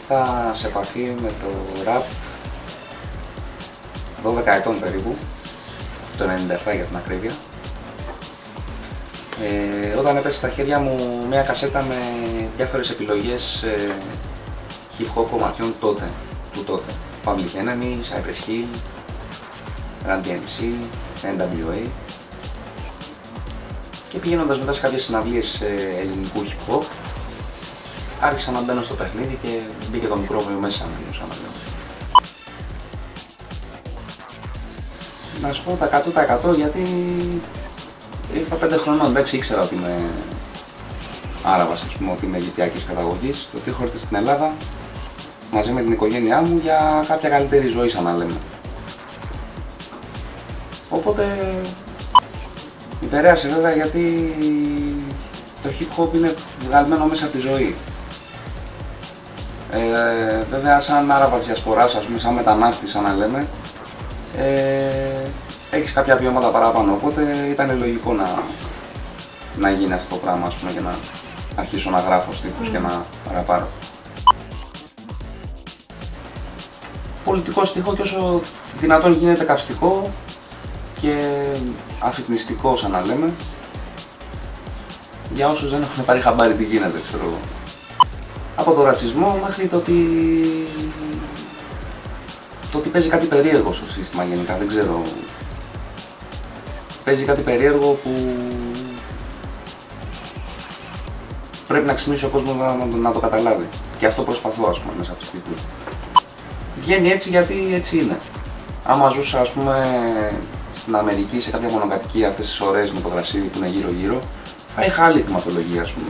ήρθα σε επαφή με το rap 12 ετών περίπου, το 97 για την ακρίβεια. Όταν έπεσε στα χέρια μου μια κασέτα με διάφορες επιλογές hip hop κομματιών τότε, του τότε. Public Enemy, Cypress Hill, Run DMC, NWA. Και πηγαίνοντας μετά σε κάποιες συναυλίες ελληνικού hip hop, άρχισα να μπαίνω στο παιχνίδι και μπήκε το μικρόβιο μέσα μου, σαν να λέω. Να σου πω τα 100% γιατί ήρθα 5 χρονών, εντάξει, ήξερα ότι είμαι Άραβας, ας πούμε, ότι είμαι αιγυπτιακής καταγωγής και ότι έχω έρθει στην Ελλάδα μαζί με την οικογένειά μου για κάποια καλύτερη ζωή, σαν να λέμε. Οπότε με επηρέασε βέβαια γιατί το hip hop είναι βγαλμένο μέσα από τη ζωή. Βέβαια σαν Άραβας διασποράς, ας πούμε, σαν μετανάστης, σαν να λέμε, έχεις κάποια βιώματα παραπάνω, οπότε ήταν λογικό να γίνει αυτό το πράγμα, ας πούμε, και να αρχίσω να γράφω στίχους και να ραπάρω. Πολιτικό στίχο και όσο δυνατόν γίνεται καυστικό και αφυπνιστικό, σαν να λέμε, για όσους δεν έχουν πάρει χαμπάρι τι γίνεται, ξέρω εγώ. Από το ρατσισμό μέχρι το ότι παίζει κάτι περίεργο στο σύστημα γενικά, δεν ξέρω. Παίζει κάτι περίεργο που πρέπει να ξυπνήσει ο κόσμος να το καταλάβει. Και αυτό προσπαθώ, ας πούμε, μέσα από τη στιγμή. Βγαίνει έτσι γιατί έτσι είναι. Άμα ζούσα, ας πούμε, στην Αμερική σε κάποια μονοκατοικία αυτές τις ώρες με το γρασίδι που είναι γύρω-γύρω, θα είχα άλλη θυματολογία, ας πούμε.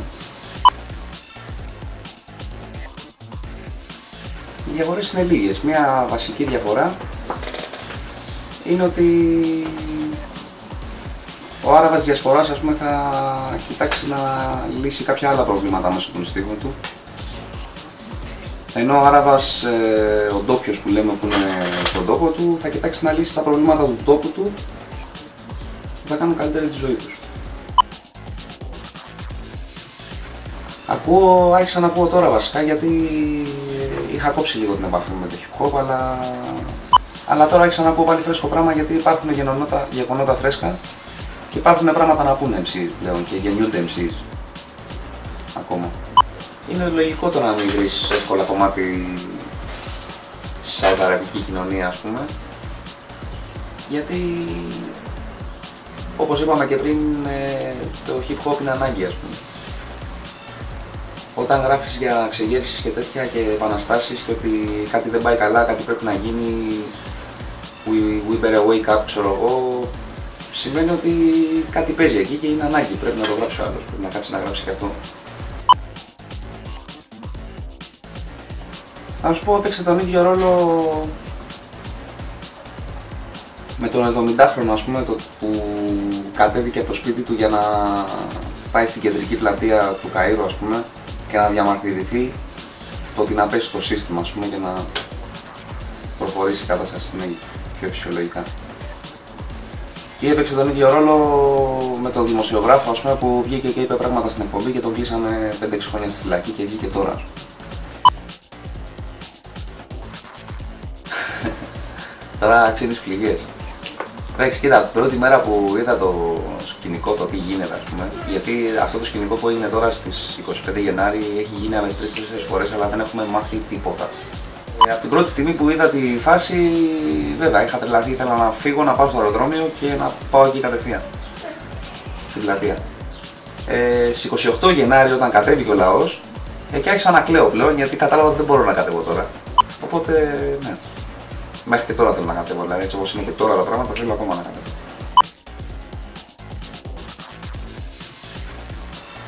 Οι διαφορές είναι λίγες. Μια βασική διαφορά είναι ότι ο Άραβας διασποράς, ας πούμε, θα κοιτάξει να λύσει κάποια άλλα προβλήματα μέσω των στίχων του. Ενώ ο Άραβας, ο ντόπιος που λέμε που είναι στον τόπο του, θα κοιτάξει να λύσει τα προβλήματα του τόπου του που θα κάνουν καλύτερη τη ζωή τους. Άρχισα να ακούω τώρα βασικά γιατί είχα κόψει λίγο την επαφή με το hip hop, αλλά τώρα άρχισα να ακούω πάλι φρέσκο πράγμα γιατί υπάρχουν γεγονότα φρέσκα και υπάρχουν πράγματα να πούνε MCs πλέον και γεννιούνται MCs ακόμα. Είναι λογικό το να μην βρεις εύκολα κομμάτι στη σαουδαραβική κοινωνία, ας πούμε, γιατί όπως είπαμε και πριν, το hip hop είναι ανάγκη, ας πούμε. Όταν γράφεις για εξεγέρσεις και τέτοια και επαναστάσεις και ότι κάτι δεν πάει καλά, κάτι πρέπει να γίνει, we better wake up, ξέρω εγώ, σημαίνει ότι κάτι παίζει εκεί και είναι ανάγκη, πρέπει να το γράψει ο άλλος, πρέπει να κάτσει να γράψει και αυτό. Θα σου πω, έπαιξε τον ίδιο ρόλο με τον 70χρονο, ας πούμε, που κατέβηκε από το σπίτι του για να πάει στην κεντρική πλατεία του Καΐρου, ας πούμε, και να διαμαρτυρηθεί το ότι να πέσει το σύστημα, ας πούμε, και να προχωρήσει η κατάσταση στην Αίγυπτο πιο φυσιολογικά. Ή έπαιξε τον ίδιο ρόλο με τον δημοσιογράφο, ας πούμε, που βγήκε και είπε πράγματα στην εκπομπή και τον κλείσανε 5-6 χρόνια στη φυλακή και βγήκε τώρα, ας πούμε. Τώρα ξύνεις φλιγές. Εντάξει, κοίτα, την πρώτη μέρα που είδα το σκηνικό, το τι γίνεται, ας πούμε, γιατί αυτό το σκηνικό που έγινε τώρα στις 25 Γενάρη έχει γίνει άλλες 3-4 φορές, αλλά δεν έχουμε μάθει τίποτα. Από την πρώτη στιγμή που είδα τη φάση, βέβαια, είχα τρελαθεί, ήθελα να φύγω, να πάω στο αεροδρόμιο και να πάω εκεί κατευθείαν, στην πλατεία. Στις 28 Γενάρη, όταν κατέβηκε ο λαός, εκεί άρχισα να κλαίω πλέον, γιατί κατάλαβα ότι δεν μπορώ να κατέβω τώρα. Οπότε, ναι. Μέχρι και τώρα θέλω να κατέβω, δηλαδή έτσι όπως είναι και τώρα τα πράγματα θέλω ακόμα να κατέβω.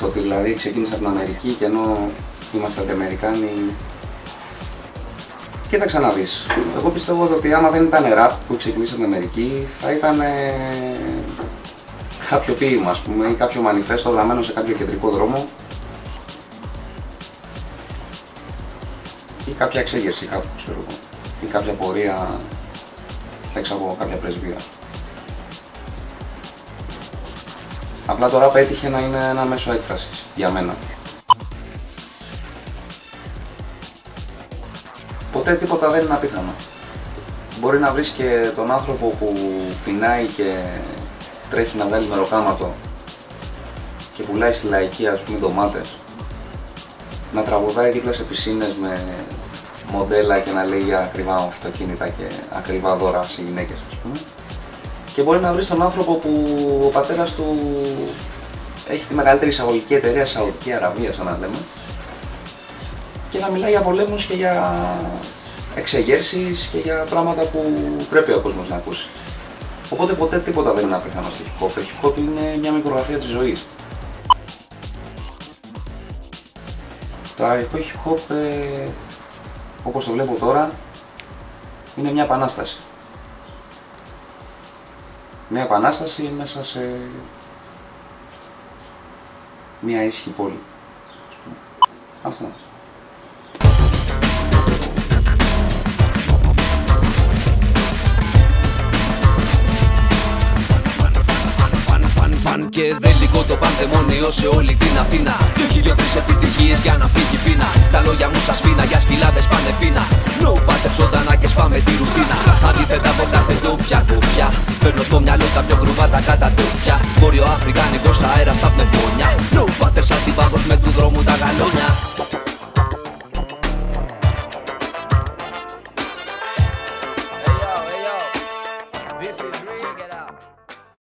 Το ότι δηλαδή ξεκίνησα από την Αμερική και ενώ είμαστε αντιαμερικάνοι. Κοίταξε να δεις. Εγώ πιστεύω ότι άμα δεν ήταν rap που ξεκίνησε από την Αμερική θα ήταν κάποιο ποίημα, ας πούμε, ή κάποιο μανιφέστο γραμμένο σε κάποιο κεντρικό δρόμο ή κάποια εξέγερση κάπου, ξέρω εγώ, ή κάποια πορεία έξω από κάποια πρεσβεία. Απλά το rap έτυχε να είναι ένα μέσο έκφρασης για μένα. ποτέ τίποτα δεν είναι απίθανο. Μπορεί να βρεις και τον άνθρωπο που πεινάει και τρέχει να βγάλει μεροκάματο και πουλάει στη λαϊκή, ας πούμε, ντομάτες, να τραγουδάει δίπλα σε πισίνες με μοντέλα και να λέει για ακριβά αυτοκίνητα και ακριβά δώρα σε γυναίκες, ας πούμε. Και μπορεί να βρεις τον άνθρωπο που ο πατέρας του έχει τη μεγαλύτερη εισαγωγική εταιρεία στη Σαουδική Αραβία, σαν να λέμε, και να μιλάει για πολέμους και για εξεγέρσεις και για πράγματα που πρέπει ο κόσμος να ακούσει. Οπότε ποτέ τίποτα δεν είναι απίθανο στο hip hop. Το hip hop είναι μια μικρογραφία της ζωής. Το αραβικό hip hop, όπως το βλέπω τώρα, είναι μια επανάσταση. Μια επανάσταση μέσα σε μια ήσυχη πόλη. Αυτό. Και δεν λίγο το πανδαιμόνιο σε όλη την Αθήνα. Και όχι δυο-τρεις επιτυχίες για να φύγει πείνα. Τα λόγια μου σας φίνα, για σκυλάδες πάνε φίνα. No pattern, ζωντανά και σπάμε τη ρουτίνα. Αντίθετα από κάθε ντόπια κοπιά. Φέρνω στο μυαλό τα πιο κρουβάτα κατατόπια. Βόρειο Αφρικανικός αέρας στα πνευμόνια. No pattern, σαν την πάγος με του δρόμου τα γαλόνια.